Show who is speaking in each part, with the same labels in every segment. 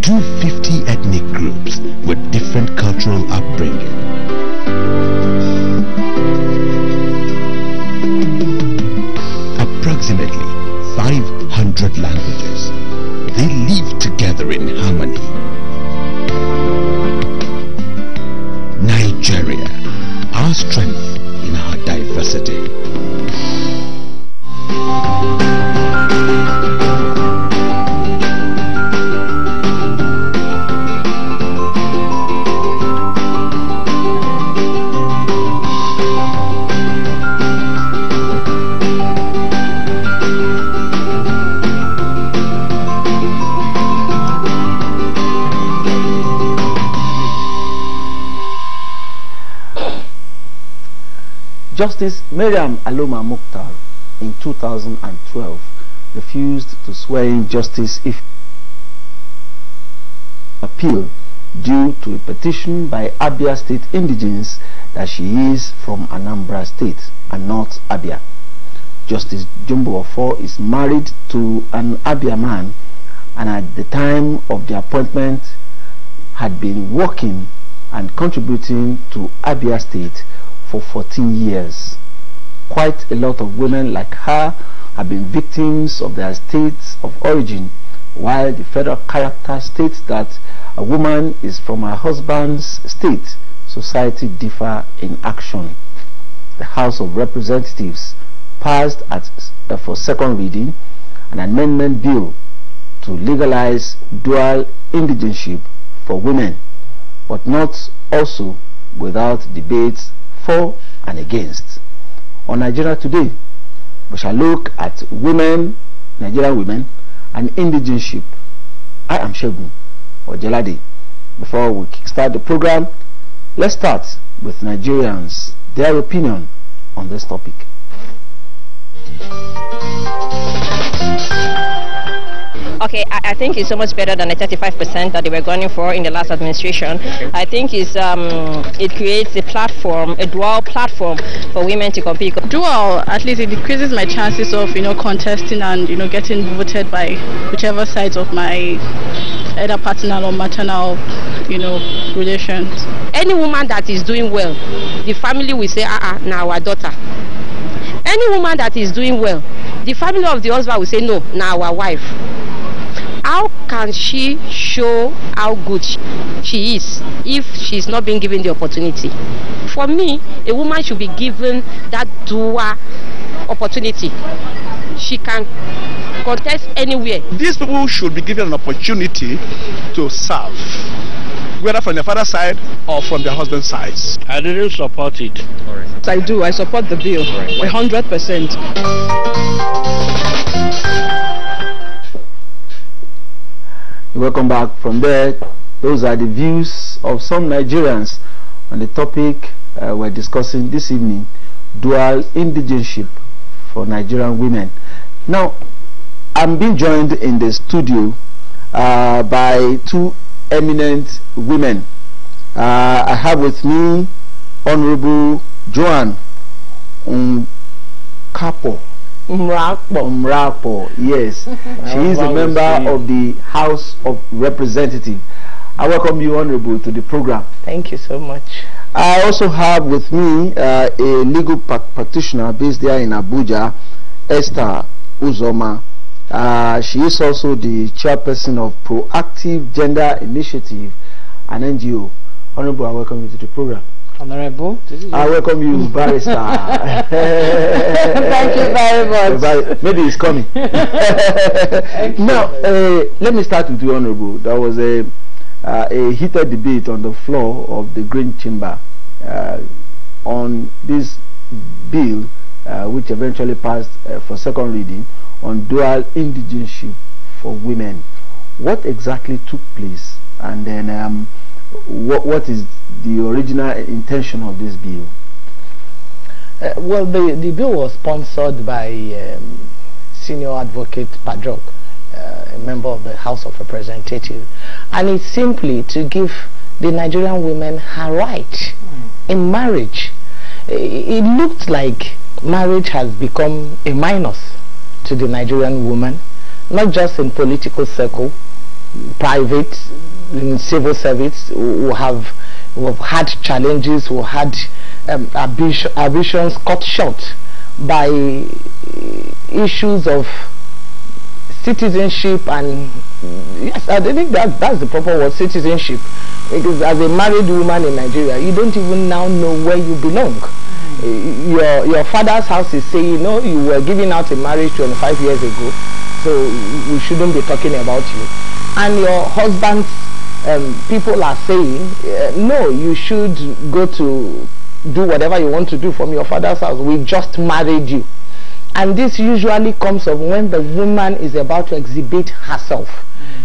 Speaker 1: 250 ethnic groups with different cultural upbringing. Approximately 500 languages. They live together in harmony. Nigeria, our strength in our diversity.
Speaker 2: Justice Mariam Aloma Mukhtar in 2012 refused to swear in Justice if appeal due to a petition by Abia State indigents that she is from Anambra State and not Abia. Justice Jumbo Ofo is married to an Abia man and at the time of the appointment had been working and contributing to Abia State for 14 years. Quite a lot of women like her have been victims of their states of origin, while the federal character states that a woman is from her husband's state. Society differ in action. The House of Representatives passed for second reading an amendment bill to legalize dual indigenship for women, but not also without debates for and against. On Nigeria Today, we shall look at women, Nigerian women, and indigenship. I am Shegun Ojelade. Before we kickstart the program, let's start with Nigerians, their opinion on this topic.
Speaker 3: Okay, I think it's so much better than the 35% that they were going for in the last administration. Okay. I think it creates a platform, a dual platform for women to compete.
Speaker 4: Dual, at least it decreases my chances of, contesting and, getting voted by whichever sides of my either paternal or maternal, relations.
Speaker 3: Any woman that is doing well, the family will say, now our daughter. Any woman that is doing well, the family of the husband will say, no, now our wife. How can she show how good she is if she's not being given the opportunity? For me, a woman should be given that dual opportunity. She can contest anywhere.
Speaker 5: These people should be given an opportunity to serve, whether from their father's side or from their husband's side.
Speaker 6: I didn't support it.
Speaker 7: Right. I do. I support the bill 100%.
Speaker 2: Welcome back from there. Those are the views of some Nigerians on the topic we're discussing this evening, dual indigenship for Nigerian women. Now, I'm being joined in the studio by two eminent women. I have with me Honorable Joan Kapo. Umrapo, yes. She is a member of the House of Representatives. I welcome you, Honorable, to the program.
Speaker 8: Thank you so much.
Speaker 2: I also have with me a legal practitioner based there in Abuja, Esther Uzoma. She is also the chairperson of Proactive Gender Initiative, an NGO. Honorable, I welcome you to the program.
Speaker 8: Honorable,
Speaker 2: I welcome you, Barrister.
Speaker 8: Thank you very much.
Speaker 2: Maybe he's coming. Now, let me start with you, Honorable. There was a heated debate on the floor of the Green Chamber on this bill, which eventually passed for second reading, on dual indigenship for women. What exactly took place, and then what is the original intention of this bill?
Speaker 8: Well, the bill was sponsored by Senior Advocate Padrock, a member of the House of Representatives, and it's simply to give the Nigerian women her right in marriage. It looked like marriage has become a minus to the Nigerian woman, not just in political circle, private, in civil service who have had challenges, who had ambitions cut short by issues of citizenship. And yes, I think that's the proper word, citizenship, because as a married woman in Nigeria, you don't even now know where you belong. Your father's house is saying, no, you were giving out a marriage 25 years ago, so we shouldn't be talking about you. And your husband's people are saying, no, you should go to do whatever you want to do from your father's house. We just married you. And this usually comes up when the woman is about to exhibit herself.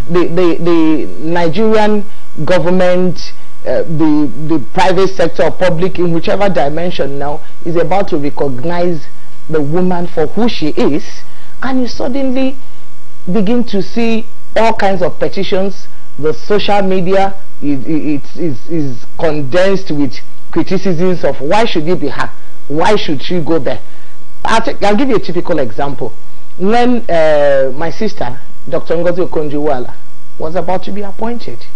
Speaker 8: The Nigerian government, the private sector or public, in whichever dimension now, is about to recognize the woman for who she is, and you suddenly begin to see all kinds of petitions. The social media is condensed with criticisms of why should it be her, why should she go there. I'll give you a typical example. When my sister, Dr. Ngozi Okonjo-Iweala, was about to be appointed,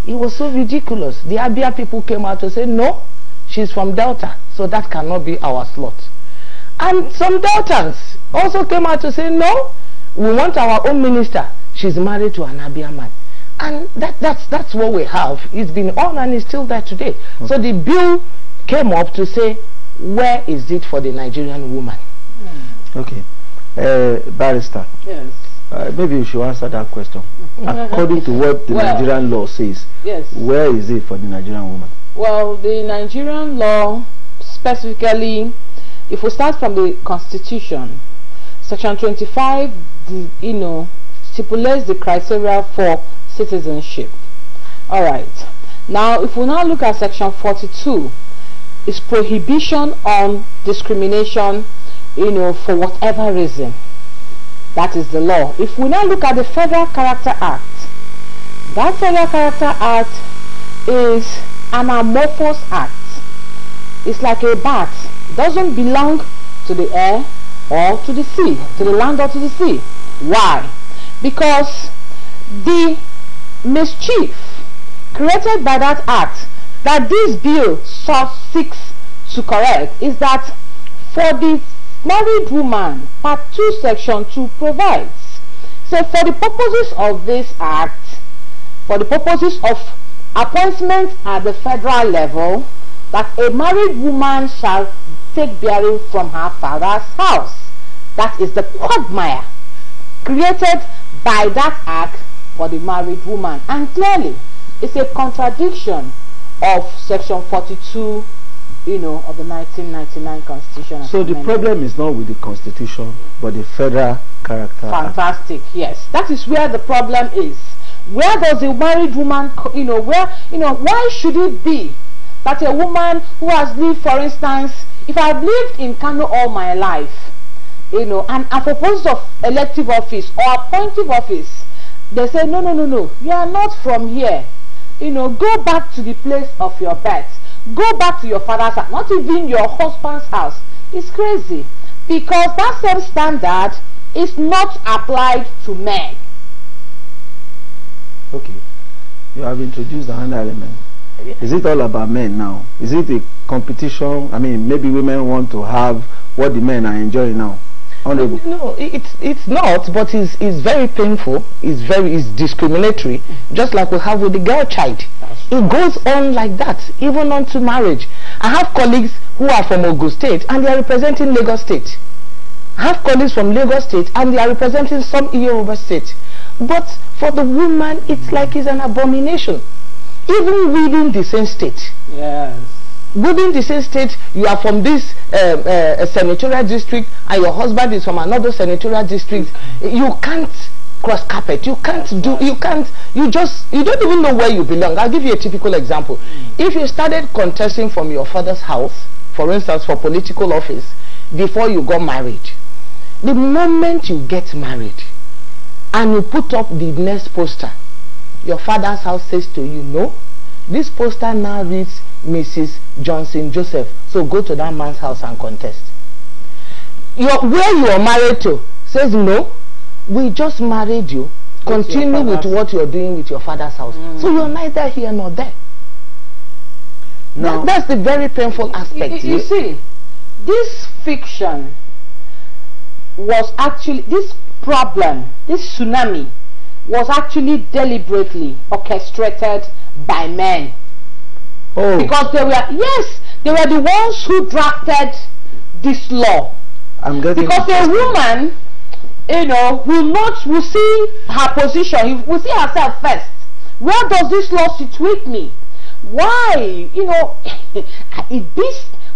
Speaker 8: it was so ridiculous. The Abia people came out to say, no, she's from Delta, so that cannot be our slot. And some Deltans also came out to say, no, we want our own minister. She's married to an Abia man. And that's what we have. It's been on and it's still there today. Okay. So the bill came up to say, where is it for the Nigerian woman?
Speaker 2: Okay. Barrister.
Speaker 7: Yes.
Speaker 2: Maybe you should answer that question. According to what the Nigerian law says,
Speaker 7: yes,
Speaker 2: where is it for the Nigerian woman?
Speaker 7: Well, the Nigerian law specifically, if we start from the Constitution, Section 25, stipulates the criteria for citizenship. All right. Now, if we now look at Section 42, it's prohibition on discrimination, for whatever reason. That is the law. If we now look at the Federal Character Act, that Federal Character Act is an amorphous act. It's like a bat. It doesn't belong to the air or to the sea, to the land or to the sea. Why? Because the mischief created by that act that this bill seeks to correct is that for the married woman, Part 2, Section 2 provides. So for the purposes of this act, for the purposes of appointment at the federal level, that a married woman shall take bearing from her father's house. That is the quagmire created by that act for the married woman. And clearly, it's a contradiction of Section 42 of the 1999 Constitution.
Speaker 2: So the problem is not with the Constitution, but the Federal Character Act.
Speaker 7: Fantastic, yes. That is where the problem is. Where does a married woman, why should it be that a woman who has lived, for instance, if I've lived in Kano all my life, and for purposes of elective office or appointive office, they say, no, you are not from here. Go back to the place of your birth. Go back to your father's house, not even your husband's house. It's crazy, because that same standard is not applied to men.
Speaker 2: Okay, you have introduced another element. Is it all about men now? Is it a competition? I mean, maybe women want to have what the men are enjoying now.
Speaker 8: No, it's not, but it's very painful. It's discriminatory, just like we have with the girl child. It goes on like that, even on to marriage. I have colleagues who are from Ogun State and they are representing Lagos State. I have colleagues from Lagos State and they are representing some Yoruba State. But for the woman, it's like it's an abomination. Even within the same state.
Speaker 7: Yes.
Speaker 8: Within the same state, you are from this senatorial district and your husband is from another senatorial district. You can't cross carpet. You can't do, you don't even know where you belong. I'll give you a typical example. If you started contesting from your father's house, for instance, for political office, before you got married, the moment you get married and you put up the next poster, your father's house says to you, no, this poster now reads Mrs. Johnson Joseph, so go to that man's house and contest. Where you are married to says, no, we just married you continue with what you're doing with your father's house. So you're neither here nor there. No, that's the very painful aspect.
Speaker 7: You see, this fiction was actually, this problem, this tsunami was actually deliberately orchestrated by men. Oh. Because they were, yes, they were the ones who drafted this law. Because a woman, you know, will see her position, will see herself first. Where does this law situate me? Why, you know,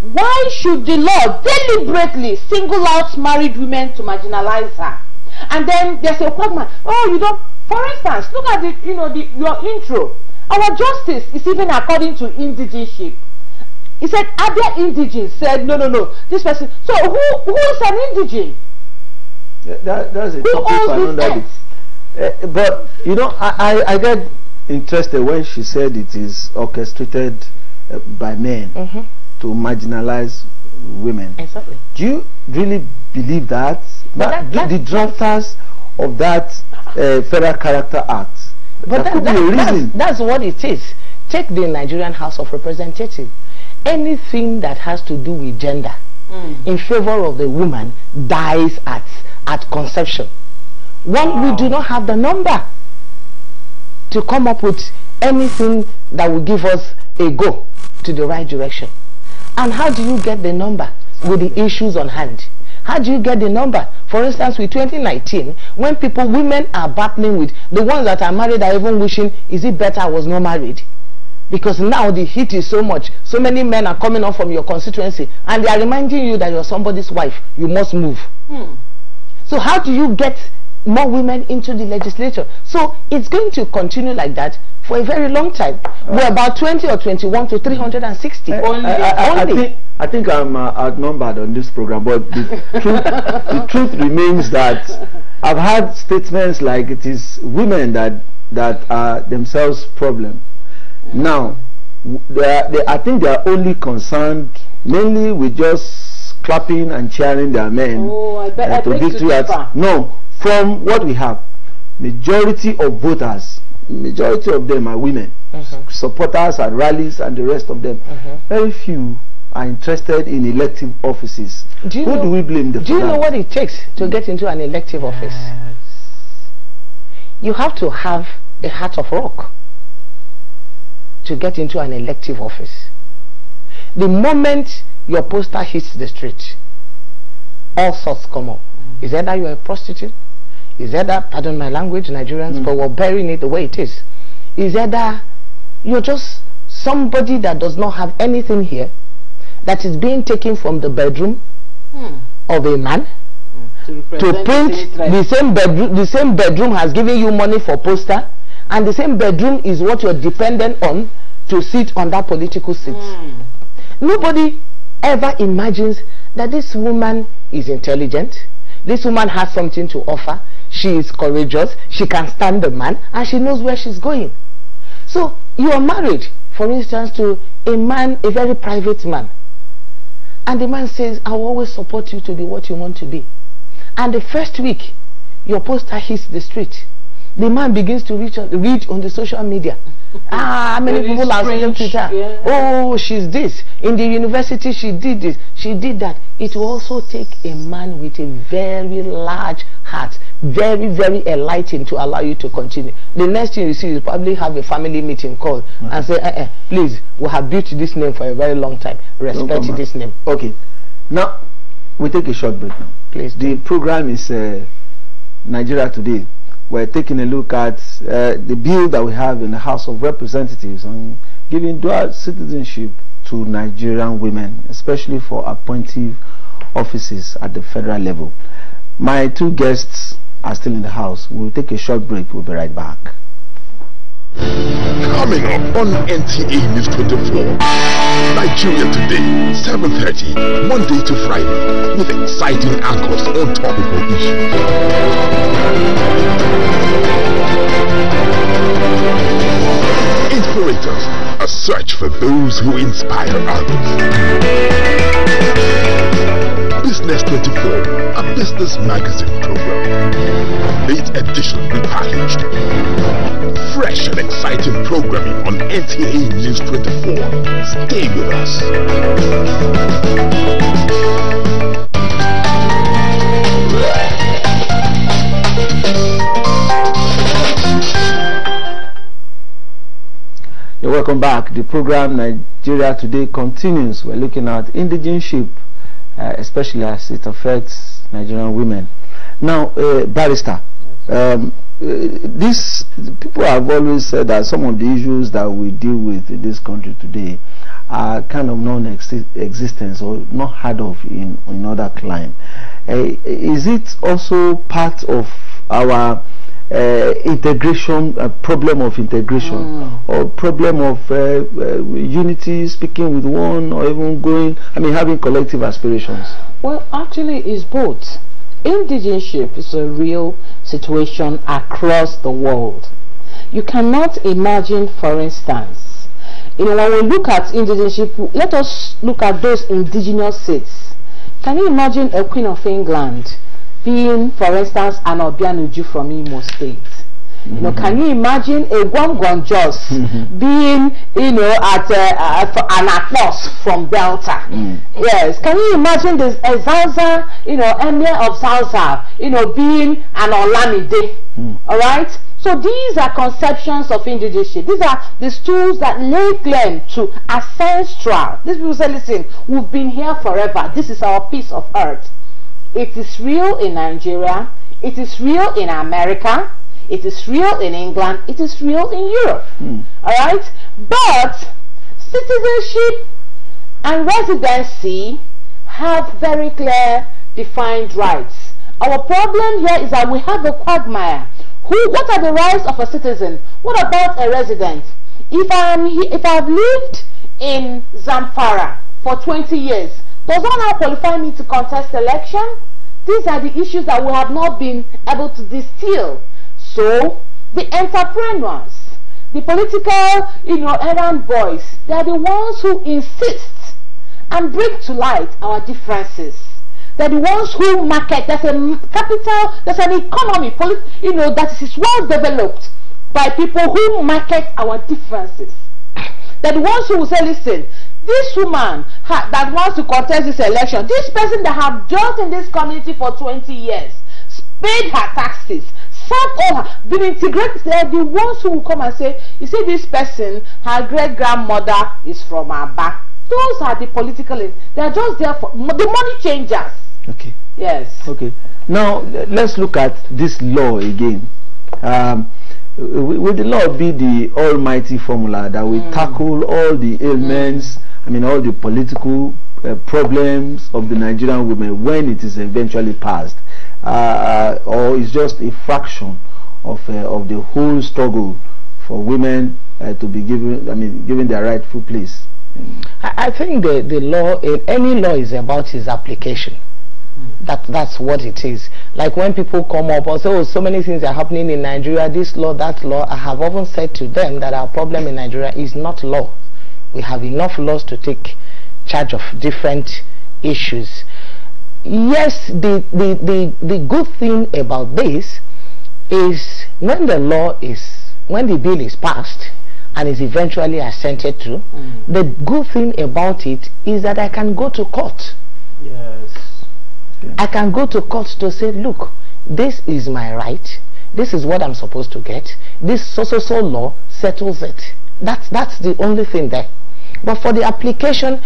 Speaker 7: why should the law deliberately single out married women to marginalize her? And then there's a quagmire. Oh, you don't. For instance, look at the, you know, your intro. Our justice is even according to indigeneship. He said, Abia indigene said, no, this person. So who is an indigene?
Speaker 2: That's a topic for another day. But you know, I get interested when she said it is orchestrated by men to marginalize women. Exactly. Do you really believe that? But the drafters of that Federal Character Act,
Speaker 8: but that's what it is. Take the Nigerian House of Representatives. Anything that has to do with gender in favor of the woman dies at conception. We do not have the number to come up with anything that will give us a go to the right direction. And how do you get the number? With the issues on hand. How do you get the number? For instance, with 2019, when women are battling with, the ones that are married are even wishing, is it better I was not married? Because now the heat is so much, so many men are coming up from your constituency and they are reminding you that you're somebody's wife, you must move. So how do you get more women into the legislature? So it's going to continue like that for a very long time. We're about 20 or 21 to 360.
Speaker 2: I think I'm outnumbered on this program, but the truth remains that I've had statements like it is women that are themselves problem. Now, I think they are only concerned mainly with just clapping and cheering their men to victory. No, from what we have, majority of voters, majority of them are women, supporters at rallies and the rest of them. Very few are interested in elective offices. Do we blame them for that?
Speaker 8: Do you know what it takes to get into an elective office? You have to have a heart of rock to get into an elective office. The moment your poster hits the street, all sorts come up. Is either you're a prostitute, is either, pardon my language, Nigerians, but we're burying it the way it is either you're just somebody that does not have anything here, that is being taken from the bedroom of a man to print the same bedroom has given you money for poster, and the same bedroom is what you're dependent on to sit on that political seat. Nobody ever imagines that this woman is intelligent, this woman has something to offer, she is courageous, she can stand the man, and she knows where she's going. So you are married, for instance, to a man, a very private man, and the man says, I will always support you to be what you want to be. And the first week your poster hits the street, the man begins to read on the social media. How many people are saying to her, oh, she's this, in the university she did this, she did that. It will also take a man with a very large heart, very, very enlightened, to allow you to continue. The next thing you see is probably have a family meeting call and say, please, we have built this name for a very long time, respect this name.
Speaker 2: Okay, now we take a short break now.
Speaker 8: Please.
Speaker 2: The program is Nigeria Today. We're taking a look at the bill that we have in the House of Representatives on giving dual citizenship to Nigerian women, especially for appointive offices at the federal level. My two guests are still in the house. We'll take a short break. We'll be right back.
Speaker 1: Coming up on NTA News 24, Nigeria Today, 7:30, Monday to Friday, with exciting anchors on topical issues. Inspirators, a search for those who inspire others. Business 24, a business magazine program. 8th edition repackaged. Fresh and exciting programming on NTA News 24. Stay with us.
Speaker 2: You're welcome back. The program Nigeria Today continues. We're looking at indigeneship, especially as it affects Nigerian women. Now, Barrister, these people have always said that some of the issues that we deal with in this country today are kind of non-existent or not heard of in other climes. Is it also part of our integration, problem of integration, or problem of unity, speaking with one, or even having collective aspirations?
Speaker 7: Well, actually it's both. Indigeneship is a real situation across the world. You cannot imagine, for instance, when we look at indigeneship, let us look at those indigenous states. Can you imagine a Queen of England being, for instance, an Obianuju from Imo State? Can you imagine a Gwangwan Jos being, at an Akpos from Delta? Yes. Can you imagine this Zauza, Emir of Zauza, being an Olamide? All right. So these are conceptions of indigeneship. These are the stools that lay claim to ancestral. These people say, listen, we've been here forever. This is our piece of earth. It is real in Nigeria. It is real in America. It is real in England. It is real in Europe. Alright? But citizenship and residency have very clear defined rights. Our problem here is that we have a quagmire. What are the rights of a citizen? What about a resident? If I've lived in Zamfara for 20 years, does that now qualify me to contest election? These are the issues that we have not been able to distill. So, the entrepreneurs, the political, errand boys, they are the ones who insist and bring to light our differences. They're the ones who market. There's a capital, there's an economy, that is well developed by people who market our differences. They're the ones who will say, listen, this woman that wants to contest this election, this person that have dwelt in this community for 20 years, paid her taxes, served all her, been integrated, they're the ones who will come and say, you see, this person, her great-grandmother is from Aba. Those are the political, they are just there for the money changers.
Speaker 2: Okay.
Speaker 7: Yes.
Speaker 2: Okay. Now, let's look at this law again. Will the law be the almighty formula that will tackle all the ailments, all the political problems of the Nigerian women when it is eventually passed? Or is just a fraction of the whole struggle for women to be given their rightful place?
Speaker 8: I think the law, any law, is about its application. That's what it is. Like when people come up and say, oh, so many things are happening in Nigeria, this law, that law, I have often said to them that our problem in Nigeria is not law. We have enough laws to take charge of different issues. Yes, the good thing about this is when the bill is passed and is eventually assented to, the good thing about it is that I can go to court.
Speaker 2: Yes. Yeah.
Speaker 8: I can go to court to say, look, this is my right, this is what I'm supposed to get, this so law settles it. That's the only thing there. But for the application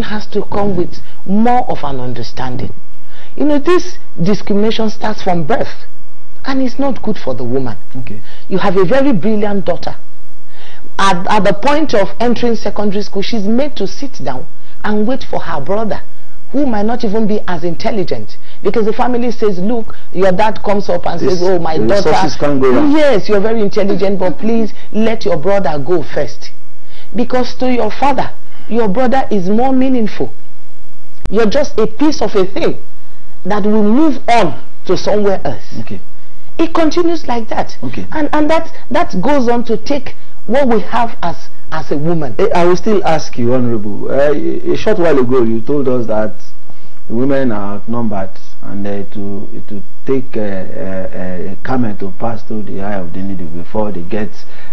Speaker 8: has to come with more of an understanding. This discrimination starts from birth, and it's not good for the woman.
Speaker 2: Okay.
Speaker 8: You have a very brilliant daughter. At the point of entering secondary school, she's made to sit down and wait for her brother, who might not even be as intelligent, because the family says, look, your dad comes up and says, oh, my daughter, yes, you're very intelligent, but please let your brother go first. Because to your father, your brother is more meaningful. You're just a piece of a thing that will move on to somewhere else.
Speaker 2: Okay.
Speaker 8: It continues like that.
Speaker 2: Okay.
Speaker 8: And that goes on to take what we have as a woman.
Speaker 2: I will still ask you, Honorable. A short while ago, you told us that the women are outnumbered, and to take a camel to pass through the eye of the needle before they get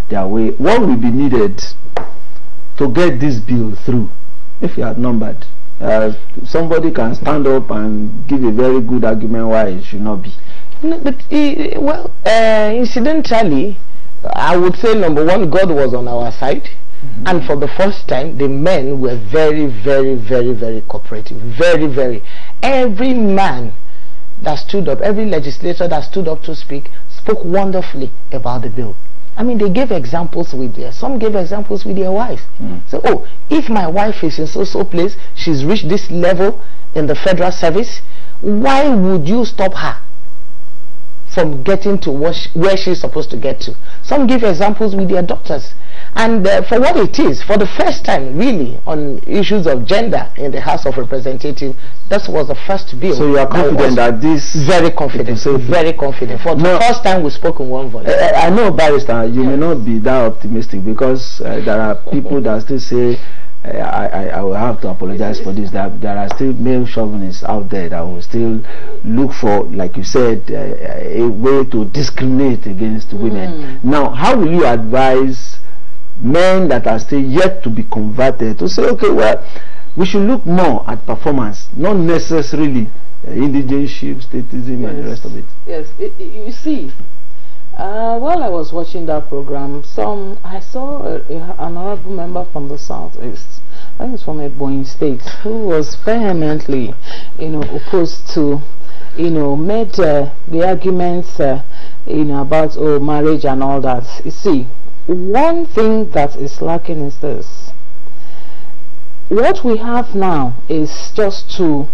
Speaker 2: their way. What will be needed to get this bill through? If you are outnumbered, somebody can stand up and give a very good argument why it should not be.
Speaker 8: No, but incidentally, I would say number one, God was on our side. And for the first time, the men were very, very, very, very cooperative. Very, very. Every man that stood up, every legislator that stood up to speak, spoke wonderfully about the bill. I mean, they gave examples with some gave examples with their wives. So, oh, if my wife is in so place, she's reached this level in the federal service, why would you stop her from getting to where she's supposed to get to? Some give examples with their daughters. And for what it is, for the first time really on issues of gender in the House of Representatives, that was the first bill.
Speaker 2: So you are confident that this...
Speaker 8: Very confident, so very confident. For the first time we spoke in one voice.
Speaker 2: I know, Barrister, you may not be that optimistic, because there are people that still say, I will have to apologize for this, that there are still male chauvinists out there that will still look for, like you said, a way to discriminate against women. Now, how will you advise men that are still yet to be converted to say, okay, well, we should look more at performance, not necessarily indigeneship, statism, and the rest of it?
Speaker 7: Yes, you see, while I was watching that program, I saw an honorable member from the Southeast, I think it's from Ebonyi State, who was vehemently, opposed to, made the arguments, about marriage and all that. You see, one thing that is lacking is this. What we have now is just to,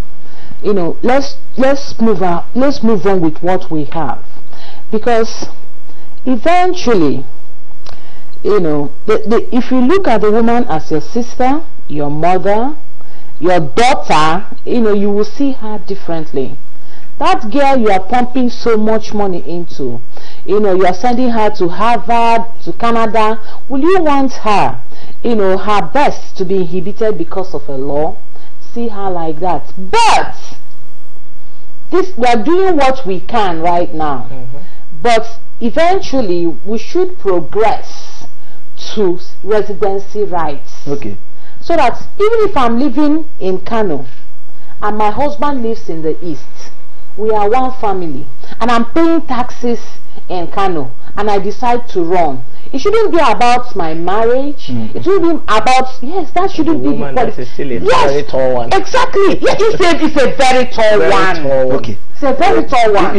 Speaker 7: let's move on with what we have, because eventually, if you look at the woman as your sister, your mother, your daughter, you will see her differently. That girl you are pumping so much money into, you are sending her to Harvard, to Canada, will you want her, her best to be inhibited because of a law? See her like that. But we are doing what we can right now. But eventually we should progress to residency rights.
Speaker 2: Okay.
Speaker 7: So that even if I'm living in Kano and my husband lives in the east, we are one family, and I'm paying taxes in Kano, and I decide to run. It shouldn't be about my marriage. It should be about, yes, that shouldn't be the
Speaker 8: very tall one.
Speaker 7: Exactly. Yes, you said it's a very tall one.
Speaker 2: Okay.
Speaker 7: It's a very tall one.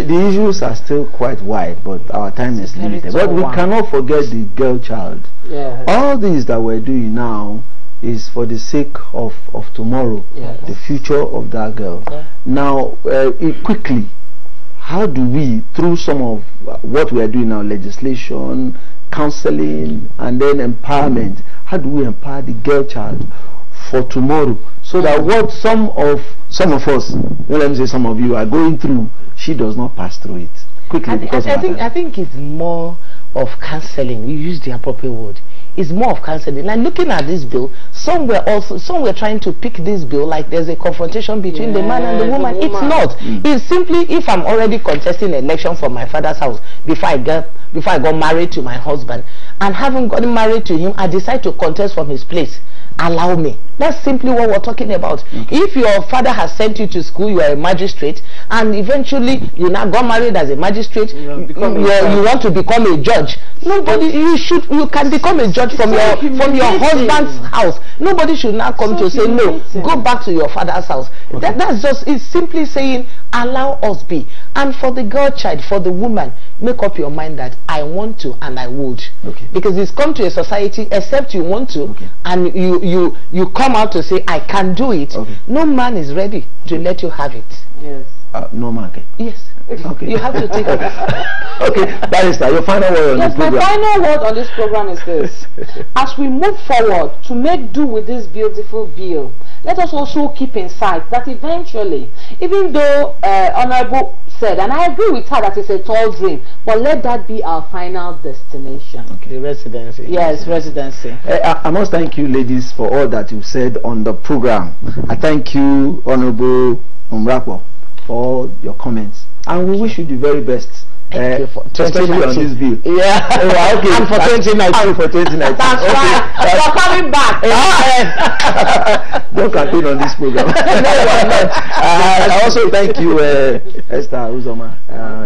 Speaker 2: The issues are still quite wide, but our time is limited. But we cannot forget the girl child.
Speaker 7: Yes.
Speaker 2: All these that we're doing now is for the sake of tomorrow, the future of that girl. Now, quickly, how do we, through some of what we are doing now, legislation, counseling, and then empowerment, how do we empower the girl child for tomorrow, so that what some of us, let me say some of you, are going through, she does not pass through it quickly?
Speaker 8: I think it's more of counseling. We use the appropriate word. It's more of counseling. Like looking at this bill, some were trying to pick this bill like there's a confrontation between the man and the woman. It's not. It's simply, if I'm already contesting an election for my father's house before I got married to my husband, and having gotten married to him, I decide to contest from his place. Allow me. That's simply what we're talking about. If your father has sent you to school, you are a magistrate, and eventually you now got married as a magistrate, you want to become a judge. Nobody, you can become a judge from your husband's house. Nobody should now come to say, no, go back to your father's house. That's just, it's simply saying, allow us be. And for the girl child, for the woman, make up your mind that I want to and I would. Because it's come to a society, except you want to, and you come out to say I can do it. No man is ready to let you have it.
Speaker 7: Yes.
Speaker 2: No market.
Speaker 8: Yes.
Speaker 2: Okay.
Speaker 8: You have to take it.
Speaker 2: Okay, Barrister, your final word on this program.
Speaker 7: My final word on this program is this. As we move forward to make do with this beautiful bill, let us also keep in sight that eventually, even though Honorable said, and I agree with her that it's a tall dream, but let that be our final destination.
Speaker 8: Okay, residency.
Speaker 7: Yes, residency.
Speaker 2: I must thank you, ladies, for all that you said on the program. I thank you, Honorable Umrapo, for all your comments, and we wish you the very best.
Speaker 8: Thank you for
Speaker 2: especially on this bill.
Speaker 8: Yeah.
Speaker 2: Oh, okay.
Speaker 8: And for 2019.
Speaker 2: And for 2019.
Speaker 7: That's
Speaker 2: okay.
Speaker 7: right. You're coming back.
Speaker 2: Don't campaign on this program. I also thank you, Esther Uzoma,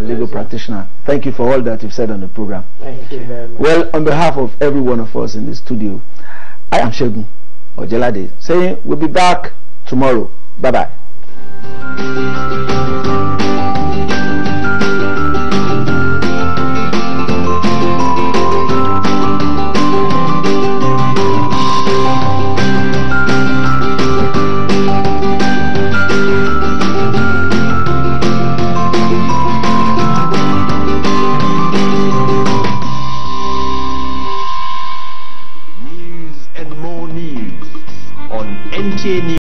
Speaker 2: legal practitioner. Thank you for all that you've said on the program.
Speaker 8: Thank you very much.
Speaker 2: Well, on behalf of every one of us in the studio, I am Shegun Ojelade saying we'll be back tomorrow. Bye-bye.